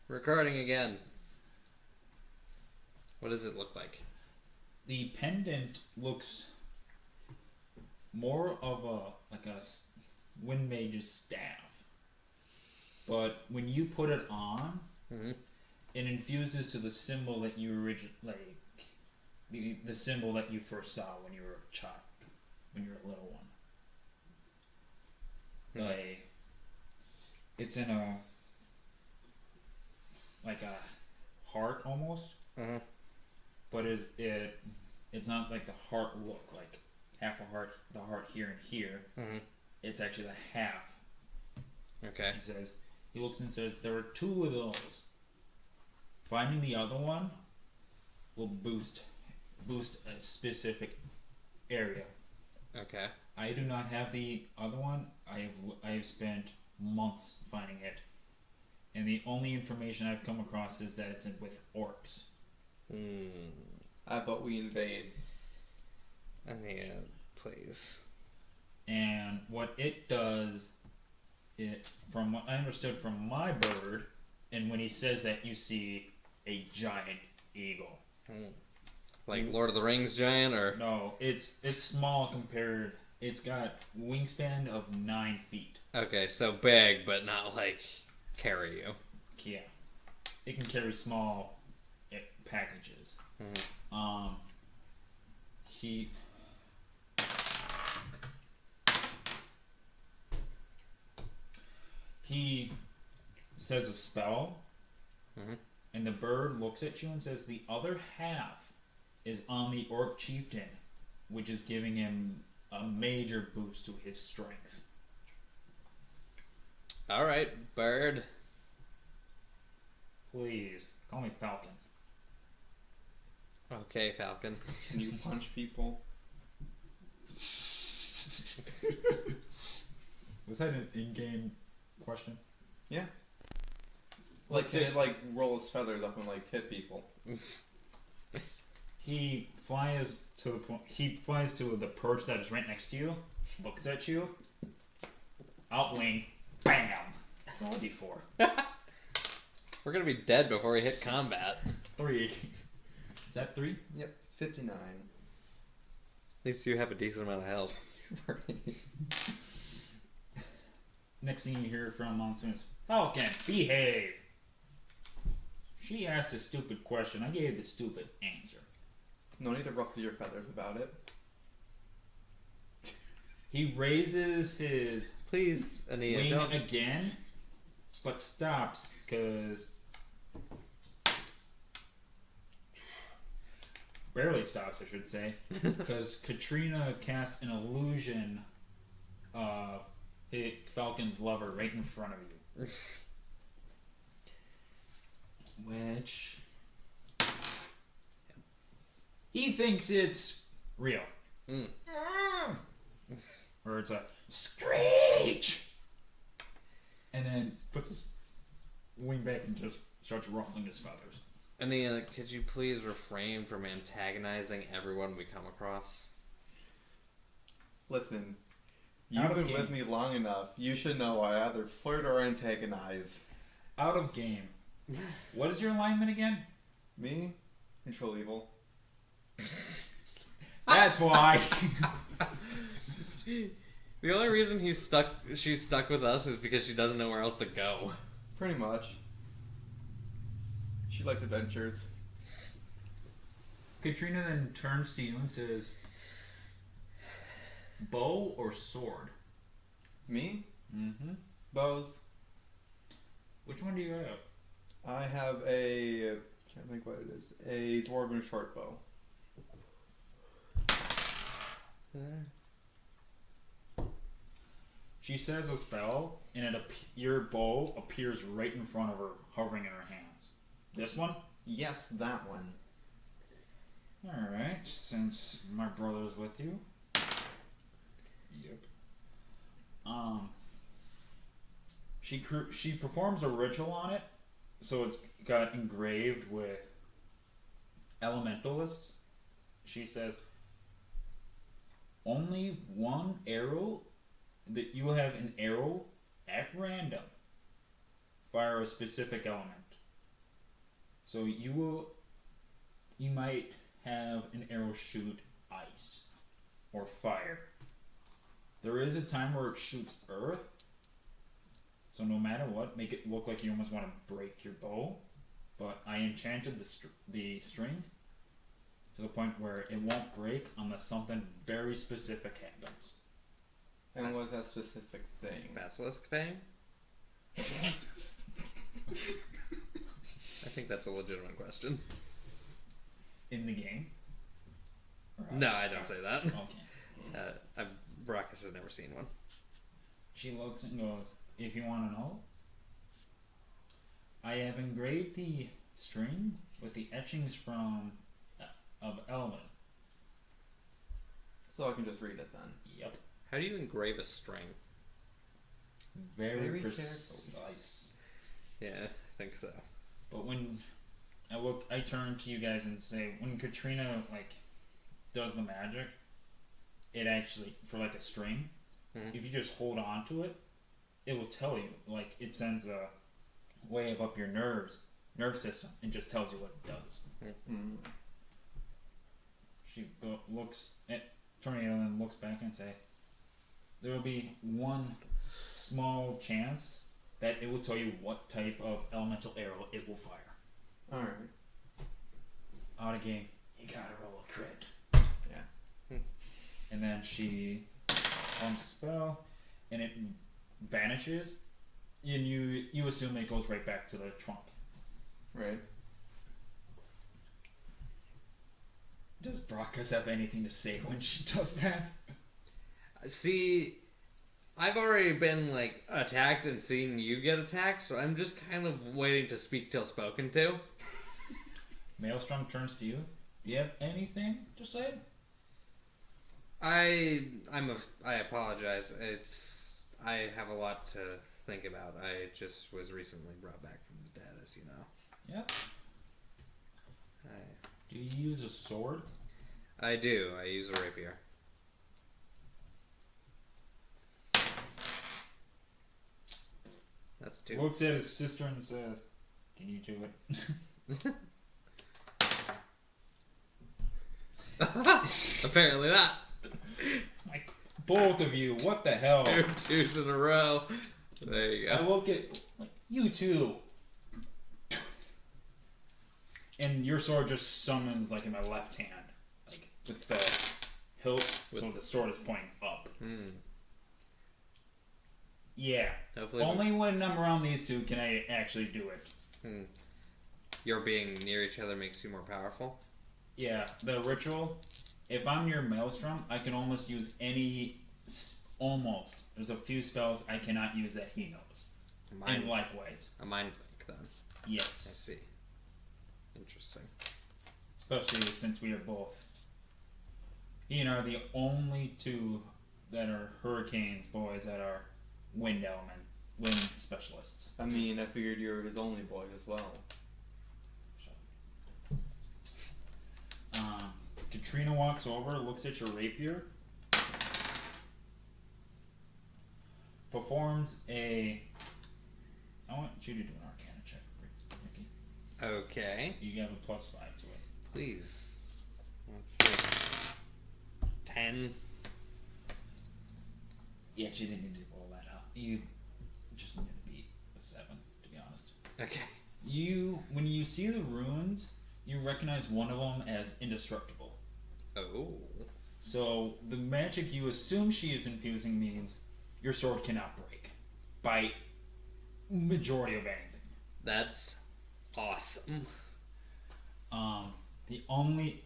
Recording again. What does it look like? The pendant looks more of a wind mage's staff, but when you put it on, it infuses to the symbol that you the symbol that you first saw when you were a child, when you were a little one. It's in a heart almost, but it's not like the heart look, like half a heart, the heart here and here. It's actually the half. Okay. He looks and says, there are two of those. Finding the other one will boost a specific area. Okay. I do not have the other one. I have spent months finding it, and the only information I've come across is that it's with orcs. How about we invade? Please. And what it does, from what I understood from my bird, and when he says that, you see a giant eagle. Like Lord of the Rings giant, or? No, it's small compared. It's got wingspan of 9 feet. Okay, so big, but not like carry you. Yeah, it can carry small packages. He says a spell, and the bird looks at you and says the other half is on the orc chieftain, which is giving him a major boost to his strength. Alright, bird. Please, call me Falcon. Okay, Falcon. Can you punch people? Was that an in-game question? Yeah. Like, can it roll his feathers up and hit people? He flies to the perch that is right next to you, looks at you, outwing, bam! Roll a d4. We're gonna be dead before we hit combat. 3. Is that 3? Yep, 59. At least you have a decent amount of health. Next thing you hear from Monsoon is, Falcon, behave! She asked a stupid question. I gave the stupid answer. No need to ruffle your feathers about it. He raises his Please, Ania, wing don't... again, but stops because... barely stops, I should say, because Katrina cast an illusion of Falcon's lover right in front of you. Which... he thinks it's real. Or it's a screech! And then puts his wing back and just starts ruffling his feathers. Ania, could you please refrain from antagonizing everyone we come across? Listen, you've been with me long enough. You should know I either flirt or antagonize. Out of game. What is your alignment again? Me? Control evil. That's why. The only reason she's stuck with us is because she doesn't know where else to go. Pretty much. She likes adventures. Katrina then turns to you and says, bow or sword? Me? Bows. Which one do you have? I have a... can't think what it is. A dwarven short bow. She says a spell, and your bow appears right in front of her, hovering in her hands. This one? Yes, that one. Alright, since my brother's with you. Yep. She performs a ritual on it, so it's got engraved with elementalists. She says, only one arrow, that you have an arrow at random. Fire a specific element. So you might have an arrow shoot ice or fire. There is a time where it shoots earth. So no matter what, make it look like you almost want to break your bow. But I enchanted the string to the point where it won't break unless something very specific happens. And what's that specific thing? Basilisk Fang? I think that's a legitimate question. In the game? No, I don't say that. Okay. Baracus has never seen one. She looks and goes, if you want to know, I have engraved the string with the etchings of Elven. So I can just read it then. Yep. How do you engrave a string? Very precise. Yeah, I think so. But when I turn to you guys and say, when Katrina does the magic, it actually, for a string, if you just hold on to it, it will tell you. It sends a wave up your nerve system and just tells you what it does. She looks at Tornado and then looks back and say, there will be one small chance that it will tell you what type of elemental arrow it will fire. Alright. Out of game, you gotta roll a crit. Yeah. And then she forms a spell, and it vanishes, and you assume it goes right back to the trunk. Right. Does Brockus have anything to say when she does that? See, I've already been attacked and seen you get attacked, so I'm just kind of waiting to speak till spoken to. Maelstrom turns to you. Do you have anything to say? I apologize. I have a lot to think about. I just was recently brought back from the dead, as you know. Yep. Do you use a sword? I do. I use a rapier. That's 2. Looks at his sister and says, "Can you do it?" Apparently not. Both of you, what the hell? 2 twos in a row. There you go. I look at you two, and your sword just summons in my left hand, with the hilt, so the sword is pointing up. Yeah. Hopefully only when I'm around these two can I actually do it. Your being near each other makes you more powerful? Yeah, the ritual, if I'm near Maelstrom, I can almost use almost. There's a few spells I cannot use that he knows. And likewise. A mind link, then. Yes. I see. Interesting. Especially since we are both. He and I are the only two that are Hurricanes boys that are wind specialists. I mean, I figured you were his only boy as well. Katrina walks over, looks at your rapier, performs I want you to do an Arcana check, Ricky. Okay. You have a +5 to it. Please. Let's see. 10. You actually didn't need to roll that up. You just needed to beat a 7, to be honest. Okay. When you see the runes, you recognize one of them as indestructible. Oh. So the magic you assume she is infusing means your sword cannot break by majority of anything. That's awesome.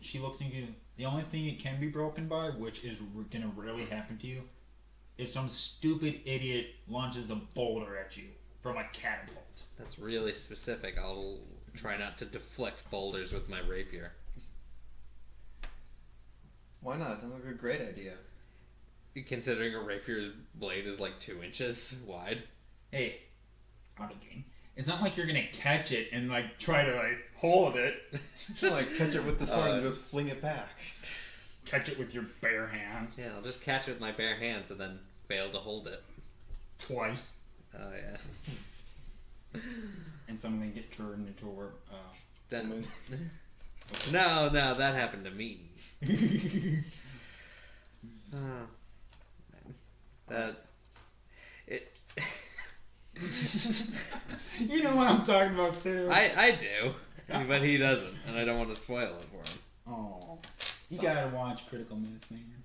She looks at you. The only thing it can be broken by, which is gonna rarely happen to you, if some stupid idiot launches a boulder at you from a catapult. That's really specific. I'll try not to deflect boulders with my rapier. Why not? Sounds like a great idea. Considering a rapier's blade is 2 inches wide. Hey, out of game. It's not like you're gonna catch it and try to hold it. Catch it with the sword and just fling it back. Catch it with your bare hands. Yeah, I'll just catch it with my bare hands and then fail to hold it. Twice. Oh, yeah. And some of them get turned into Then no, that happened to me. That it. You know what I'm talking about too. I do, but he doesn't, and I don't want to spoil it for him. Oh, you gotta watch Critical Mass, man.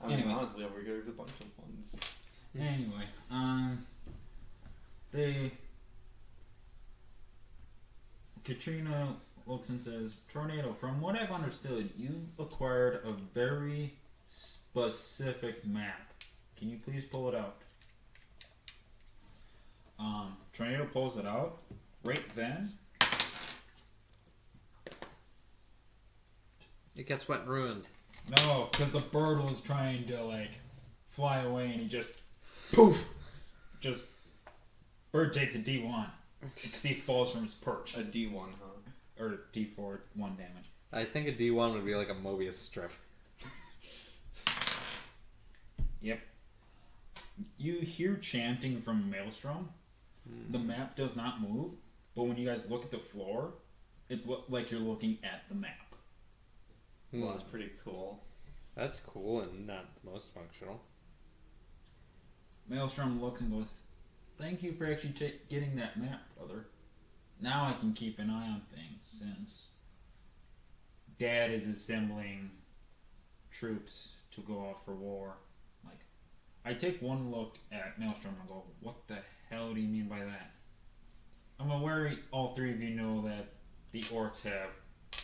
I mean, honestly, over here there's a bunch of ones. Anyway, Katrina looks and says, Tornado, from what I've understood, you've acquired a very specific map. Can you please pull it out? Tornado pulls it out. Right then, It gets wet and ruined. no, because the bird was trying to, like, fly away and he just, poof! Just, bird takes a D1. Because he falls from his perch. A D1, huh? Or D4, 1 damage. I think a D1 would be like a Mobius strip. Yep. You hear chanting from Maelstrom. The map does not move, but when you guys look at the floor, it's like you're looking at the map. Well, that's pretty cool. That's cool and not the most functional. Maelstrom looks and goes, thank you for actually getting that map, brother. Now I can keep an eye on things, since Dad is assembling troops to go off for war. Like, I take one look at Maelstrom and go, what the hell do you mean by that? I'm aware all three of you know that the orcs have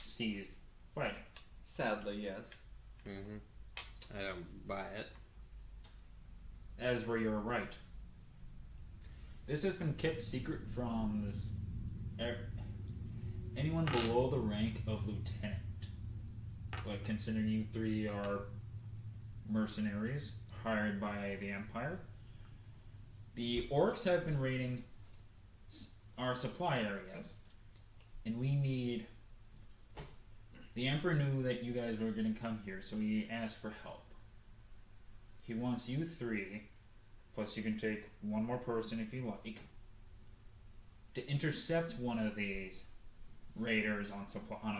ceased fighting. Sadly, yes. Mm-hmm. I don't buy it. As where you're right. This has been kept secret from anyone below the rank of lieutenant. But considering you three are mercenaries hired by the Empire, the orcs have been raiding our supply areas, and we need... The Emperor knew that you guys were going to come here, so he asked for help. He wants you three, plus you can take one more person if you like, to intercept one of these raiders on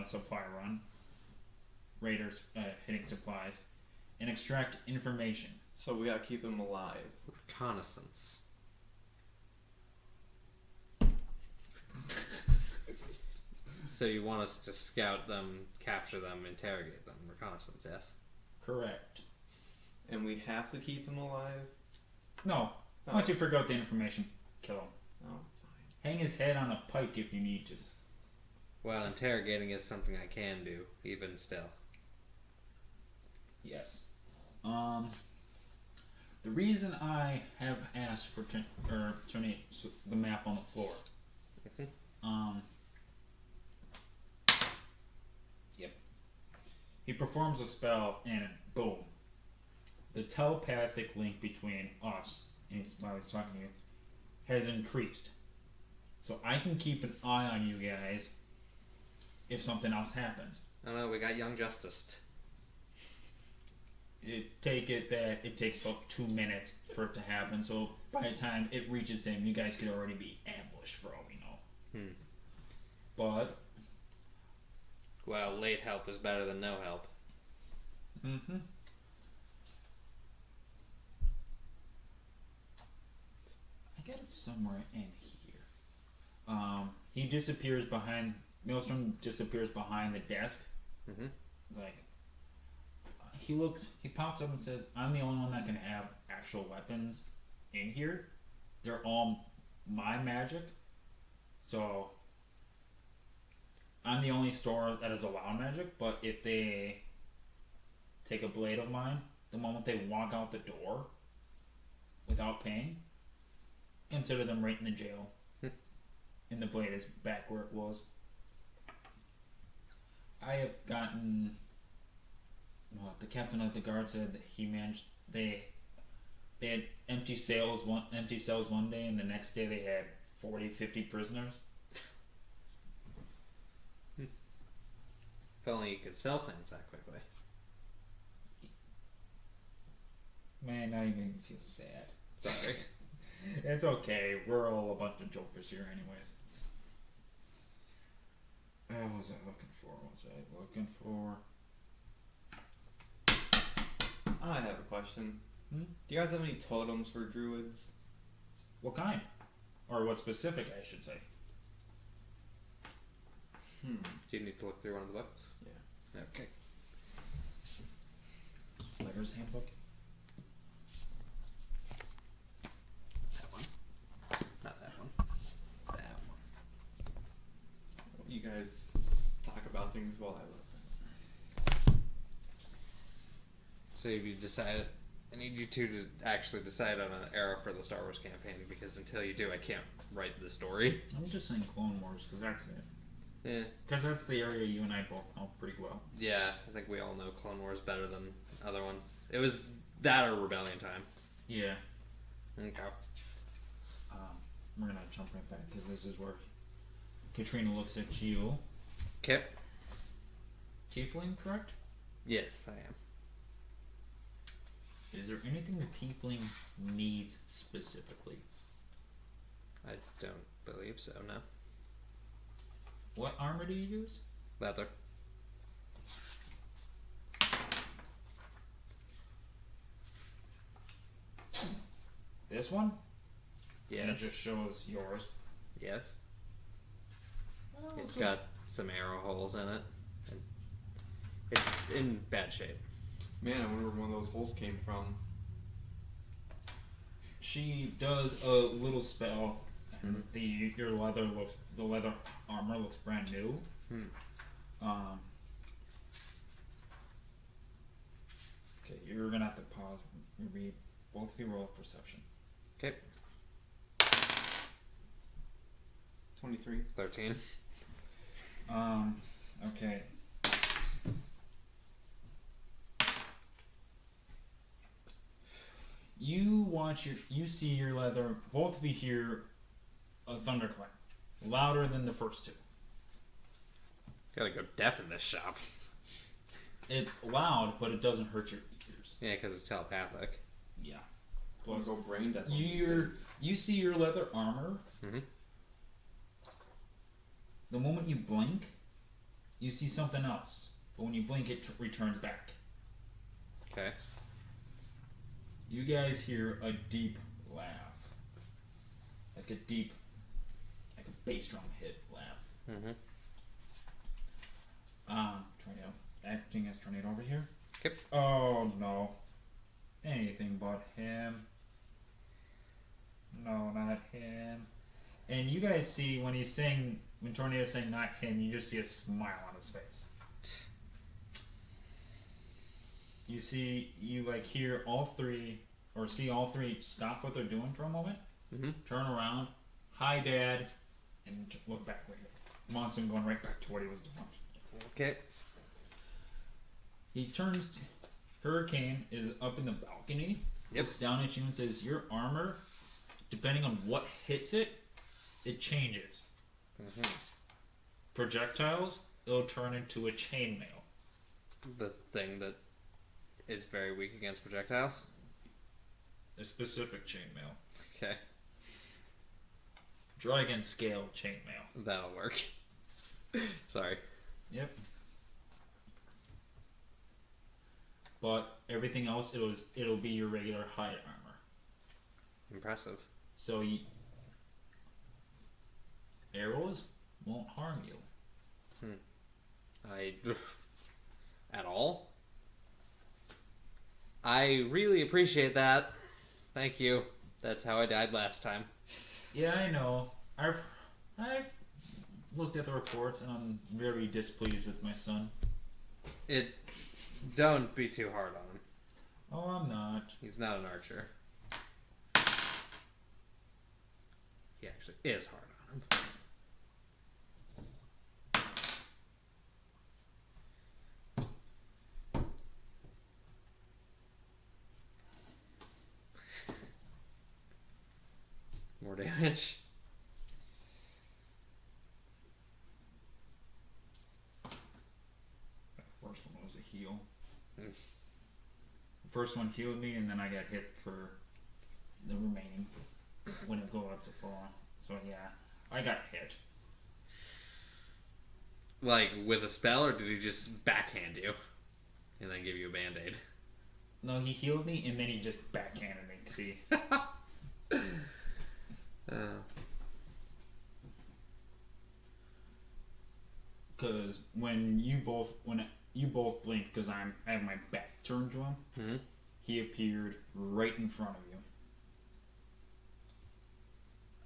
a supply run, raiders hitting supplies, and extract information. So we gotta keep them alive. Reconnaissance. So you want us to scout them, capture them, interrogate them. Reconnaissance, yes? Correct. And we have to keep them alive? No. Oh. Once you figure out the information, kill him. Oh, Hang his head on a pike if you need to. Well, interrogating is something I can do, even still. Yes. The reason I have asked for the map on the floor. Yep. He performs a spell and boom. The telepathic link between us, and while he's talking to you, has increased. So I can keep an eye on you guys if something else happens. Oh no, we got Young Justice. Take it that it takes about 2 minutes for it to happen, so by the time it reaches him, you guys could already be ambushed for all we know. But... Well, late help is better than no help. Mm-hmm. I got it somewhere in here. He disappears behind... Maelstrom disappears behind the desk. Mm-hmm. Like... He pops up and says, I'm the only one that can have actual weapons in here. They're all my magic. So, I'm the only store that is allowed magic, but if they take a blade of mine, the moment they walk out the door without paying, consider them right in the jail. And the blade is back where it was. I have gotten... Well, the captain of the guard said that he managed. They had empty cells one day, and the next day they had 40, 50 prisoners. If only you could sell things that quickly. Man, now you make me feel sad. Sorry. It's okay. We're all a bunch of jokers here, anyways. What was I looking for? I have a question. Hmm? Do you guys have any totems for druids? What kind? Or what specific, I should say. Do you need to look through one of the books? Yeah. Okay. Player's Handbook? That one. Not that one. That one. You guys talk about things while I look. So have you decided? I need you two to actually decide on an era for the Star Wars campaign, because until you do, I can't write the story. I'm just saying Clone Wars, because that's it. Yeah. Because that's the area you and I both know pretty well. Yeah, I think we all know Clone Wars better than other ones. It was that or Rebellion time. Yeah. Okay. We're going to jump right back, because this is where Katrina looks at you. Kip? Tiefling, correct? Yes, I am. Is there anything the Tiefling needs specifically? I don't believe so, no. What armor do you use? Leather. This one? Yes. And it just shows yours. Yes. Oh, It's okay. got some arrow holes in it. And it's in bad shape. Man, I wonder where one of those holes came from. She does a little spell, and the leather armor looks brand new. Okay, you're gonna have to pause and read. Both of you roll a perception. Okay. 23. 13. Okay. You see your leather. Both of you hear a thunderclap, louder than the first two. Gotta go deaf in this shop. It's loud, but it doesn't hurt your ears. Yeah, because it's telepathic. Yeah. Plus, Plus, go brain dead. one of these days. you see your leather armor. Mhm. The moment you blink, you see something else. But when you blink, it returns back. Okay. You guys hear a deep laugh. Like a bass drum hit laugh. Mm-hmm. Tornado. Acting as Tornado over here. Yep. Oh no. Anything but him. No, not him. And you guys see when Tornado's saying not him, you just see a smile on his face. You hear all three, or see all three stop what they're doing for a moment, turn around, hi Dad, and look back right here. Monson going right back to what he was doing. Okay. He turns, Hurricane is up in the balcony, looks down at you and says, your armor, depending on what hits it, it changes. Projectiles, it'll turn into a chainmail. The thing that is very weak against projectiles? A specific chainmail. Okay. Dragon scale chainmail. That'll work. Sorry. Yep. But everything else, it'll be your regular hide armor. Impressive. So arrows won't harm you. At all? I really appreciate that. Thank you. That's how I died last time. Yeah, I know. I've looked at the reports and I'm very displeased with my son. Don't be too hard on him. Oh, I'm not. He's not an archer. He actually is hard on him. More damage. First one was a heal. The first one healed me, and then I got hit for the remaining when it go up to full on. So yeah, I got hit. Like, with a spell, or did he just backhand you? And then give you a band-aid? No, he healed me, and then he just backhanded me, see? Because when you both blinked, because I have my back turned to him, he appeared right in front of you.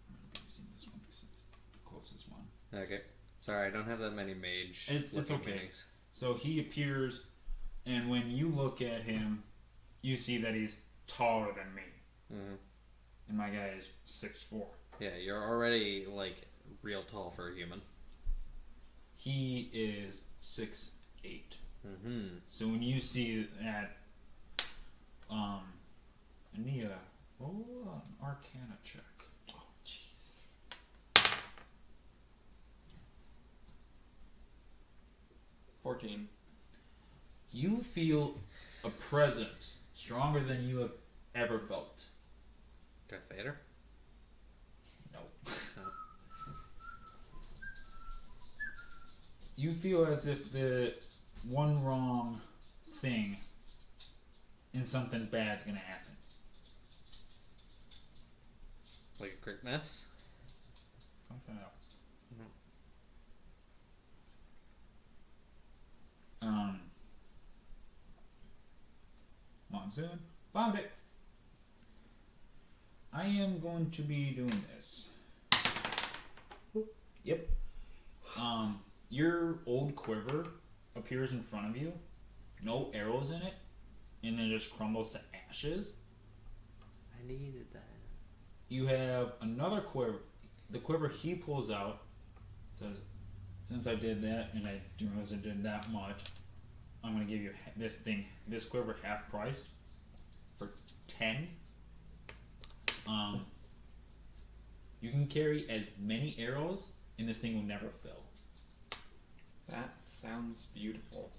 I'm using this one because it's the closest one. Okay. Sorry, I don't have that many mage. It's okay. Meetings. So he appears, and when you look at him, you see that he's taller than me. And my guy is 6'4". Yeah, you're already, like, real tall for a human. He is 6'8". So when you see that, I need an Arcana check. Oh, jeez. 14. You feel a presence stronger than you have ever felt. Darth Vader? No. You feel as if the one wrong thing and something bad's gonna happen. Like a quick mess? Something else. Monsoon. Found it. I am going to be doing this. Yep. Your old quiver appears in front of you. No arrows in it. And then just crumbles to ashes. I needed that. You have another quiver. The quiver he pulls out says, since I did that and I didn't realize I did that much, I'm going to give you this quiver half price for 10. You can carry as many arrows and this thing will never fill. That sounds beautiful.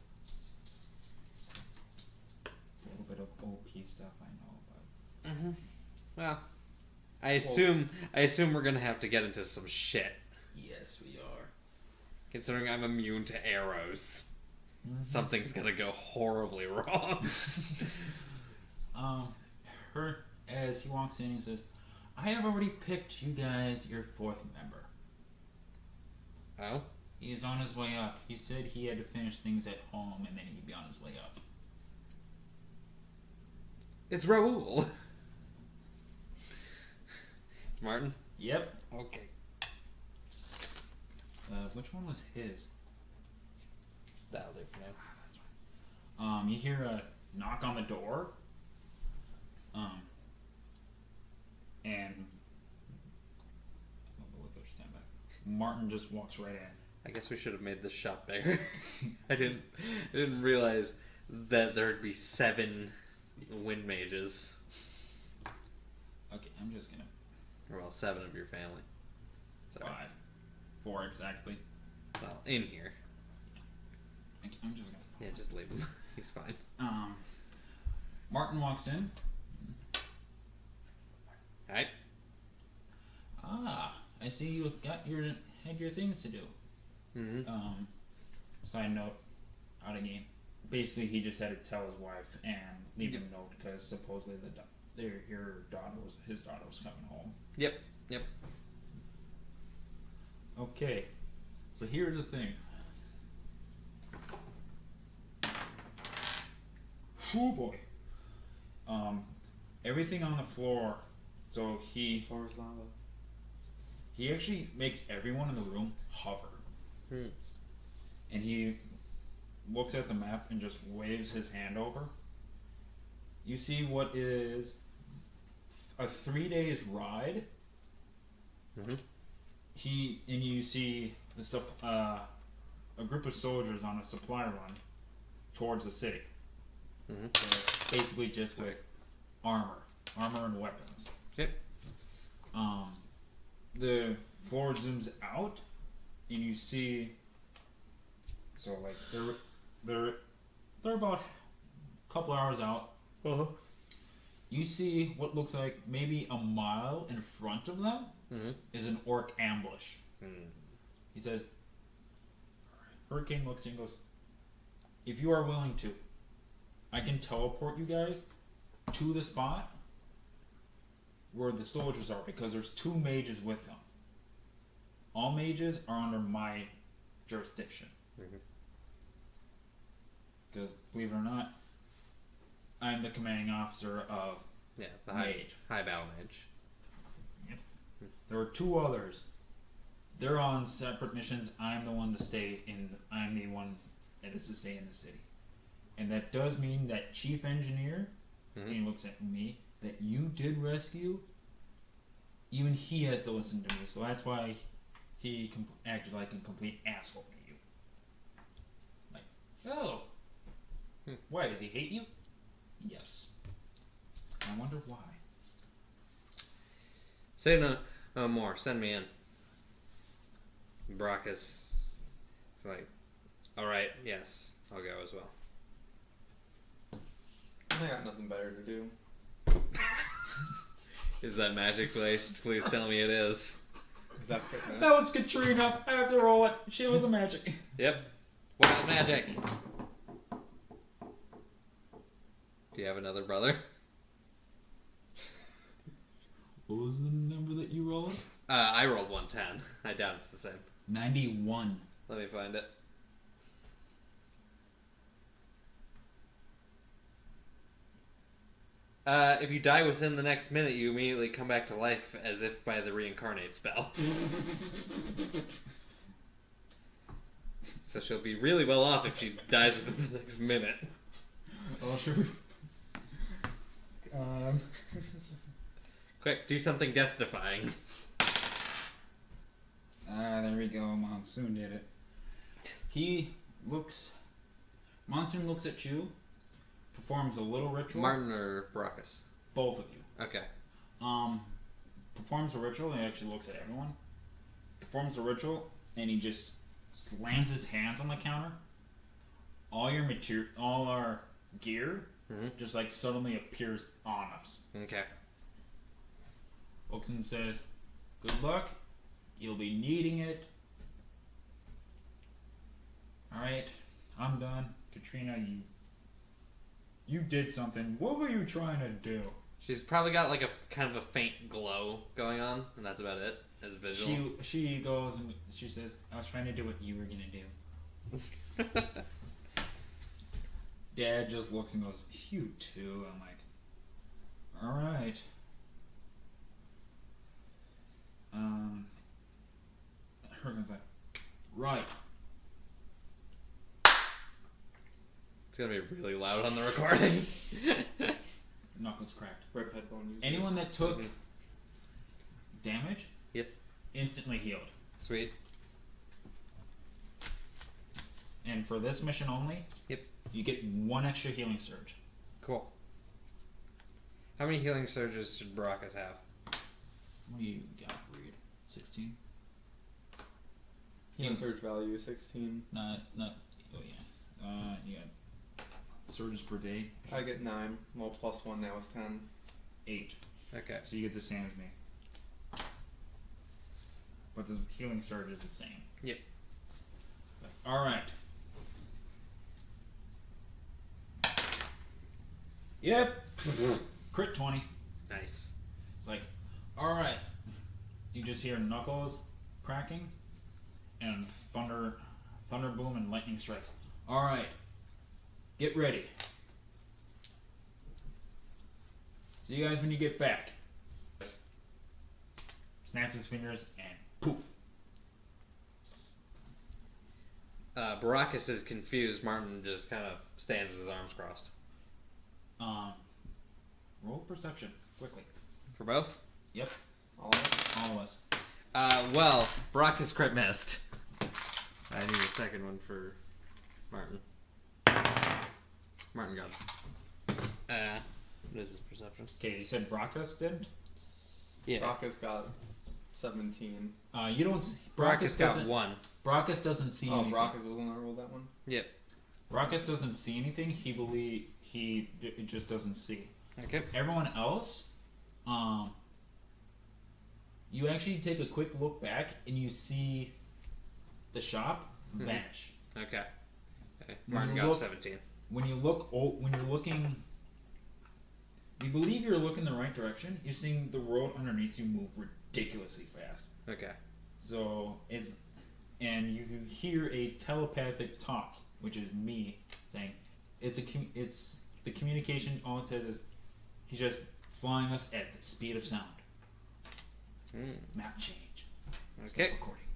A little bit of OP stuff I know about. Well, I assume we're gonna have to get into some shit. Yes, we are. Considering I'm immune to arrows. Something's gonna go horribly wrong. As he walks in, he says, I have already picked you guys your 4th member. Oh? He is on his way up. He said he had to finish things at home and then he'd be on his way up. It's Raoul. It's Martin? Yep. Okay. Which one was his? That'll do for now. That's right. You hear a knock on the door. And stand back. Martin just walks right in. I guess we should have made this shop bigger. I didn't realize that there'd be 7 wind mages. Okay, I'm just gonna. Well, 7 of your family. Sorry. 5. 4 exactly. Well, in here. Okay, I'm just gonna. Yeah, just leave him. He's fine. Martin walks in. Alright. I see you had your things to do. Side note, out of game. Basically, he just had to tell his wife and leave a note because supposedly his daughter was coming home. Yep. Okay, so here's the thing. Oh boy. Everything on the floor. So Floor is lava. He actually makes everyone in the room hover. And he looks at the map and just waves his hand over. You see what is a 3 days ride. You see a group of soldiers on a supply run towards the city. So basically just with armor and weapons. Yep. The floor zooms out, and you see. So like they're about a couple hours out. You see what looks like maybe a mile in front of them is an orc ambush. He says, Hurricane looks at you and goes, if you are willing to, I can teleport you guys to the spot where the soldiers are, because there's 2 mages with them. All mages are under my jurisdiction. Because, believe it or not, I'm the commanding officer of the mage. high battle mage. Yep. There are 2 others. They're on separate missions. I'm the one to stay in. I'm the one that is to stay in the city, and that does mean that chief engineer, and he looks at me, that you did rescue. Even he has to listen to me, so that's why he acted like a complete asshole to you. Like, oh, why does he hate you? Yes. I wonder why. Say no more. Send me in. Brockus is like, alright, yes, I'll go as well. I got nothing better to do. Is that magic based? Please tell me it is. Is that fitness? That was Katrina. I have to roll it. She was a magic. Yep. Wild magic. Do you have another brother? What was the number that you rolled? I rolled 110. I doubt it's the same. 91. Let me find it. If you die within the next minute, you immediately come back to life as if by the reincarnate spell. So she'll be really well off if she dies within the next minute. Oh, sure. Quick, do something death-defying. There we go. Monsoon did it. Monsoon looks at you, performs a little ritual. Martin or Brockus? Both of you. Okay. Performs a ritual, and he actually looks at everyone. Performs a ritual, and he just slams his hands on the counter. All our gear, just like suddenly appears on us. Okay. Looks and says, "Good luck. You'll be needing it." Alright, I'm done. Katrina, you did something. What were you trying to do? She's probably got like a kind of a faint glow going on, and that's about it as a visual. She goes and she says, "I was trying to do what you were gonna do." Dad just looks and goes, "You too." I'm like, alright. Herman's like, right. It's gonna be really loud on the recording. Knuckles cracked. Rip headphone users. Anyone that took damage, Yes. instantly healed. Sweet. And for this mission only, Yep. you get 1 extra healing surge. Cool. How many healing surges should Brockus have? What do you got, Reed? 16? Healing surge value is 16. Not, oh yeah. You got surges per day. I get 9. Well, plus 1 now is 10. 8. Okay. So you get the same as me. But the healing surge is the same. Yep. Alright. Yep. Crit 20. Nice. It's like, alright. You just hear knuckles cracking and thunder boom and lightning strikes. Alright. Get ready. See you guys when you get back. Snaps his fingers and poof. Baracus is confused. Martin just kind of stands with his arms crossed. Roll perception quickly. For both? Yep. All right. All of us. Well, Baracus crit missed. I need a second one for Martin. Martin got it. What is his perception? Okay, you said Brockus did? Yeah. Brockus got 17. You don't. Brockus got doesn't. 1. Brockus doesn't see anything. Brockus wasn't I rolled that one? Yep. Brockus doesn't see anything. He just doesn't see. Okay. Everyone else, you actually take a quick look back and you see the shop vanish. Okay. Martin got 17. When you're looking, you believe you're looking the right direction. You're seeing the road underneath you move ridiculously fast. Okay. So and you hear a telepathic talk, which is me saying, it's the communication. All it says is, he's just flying us at the speed of sound. Map change. Okay. Stop recording.